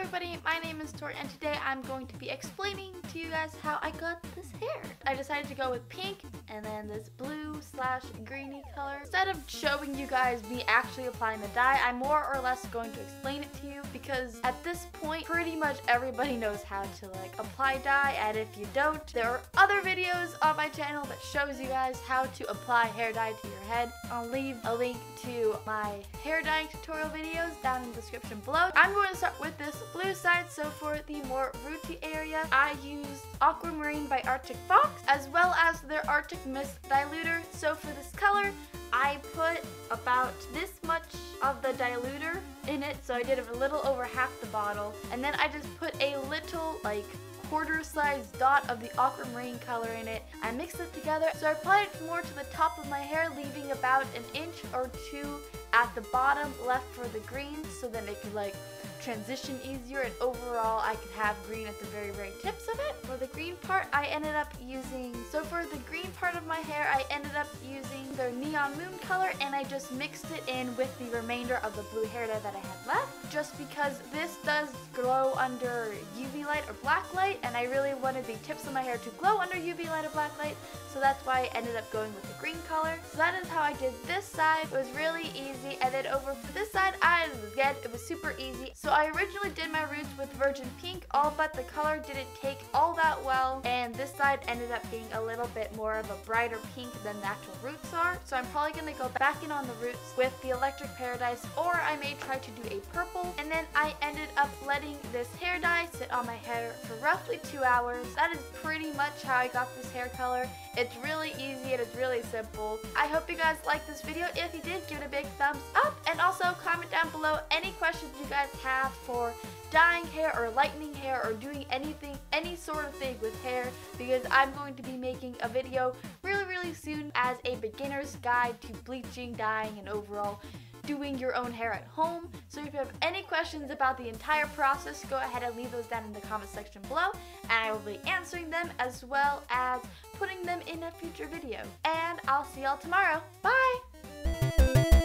everybody, my name is Tori and today I'm going to be explaining to you guys how I got this hair. I decided to go with pink and then this blue / greeny color. Instead of showing you guys me actually applying the dye, I'm more or less going to explain it to you because at this point pretty much everybody knows how to apply dye, and if you don't, there are other videos on my channel that shows you guys how to apply hair dye to your head. I'll leave a link to my hair dyeing tutorial videos down in the description below. I'm going to start with this blue side. So for the more rooty area, I used Aquamarine by Artic Fox as well as their Arctic Mist diluter. So for this color, I put about this much of the diluter in it, so I did a little over half the bottle, and then I just put a little quarter-sized dot of the aquamarine color in it. I mixed it together, so I applied it more to the top of my hair, leaving about an inch or two at the bottom left for the green, so then it could transition easier, and overall I could have green at the very tips of it. For the green part, I ended up using, for the green part of my hair, I ended up using their Neon Moon color, and I just mixed it in with the remainder of the blue hair dye that I had left, just because this does glow under UV light or black light, and I really wanted the tips of my hair to glow under UV light or black light, so that's why I ended up going with the green color. So that is how I did this side. It was really easy, and then over for this side, it was super easy. So I originally did my roots with Virgin Pink, all but the color didn't take all that well, and this side ended up being a little bit more of a brighter pink than the actual roots are. So I'm probably going to go back in on the roots with the Electric Paradise, or I may try to do a purple. And then I ended up letting this hair dye sit on my hair for roughly 2 hours. That is pretty much how I got this hair color. It's really easy and it's really simple. I hope you guys liked this video. If you did, give it a big thumbs up, and also comment down below any questions you guys have for dyeing hair or lightening hair or doing anything, any sort of thing with hair, because I'm going to be making a video really soon as a beginner's guide to bleaching, dyeing, and overall doing your own hair at home. So if you have any questions about the entire process, go ahead and leave those down in the comment section below, and I will be answering them as well as putting them in a future video. And I'll see y'all tomorrow. Bye!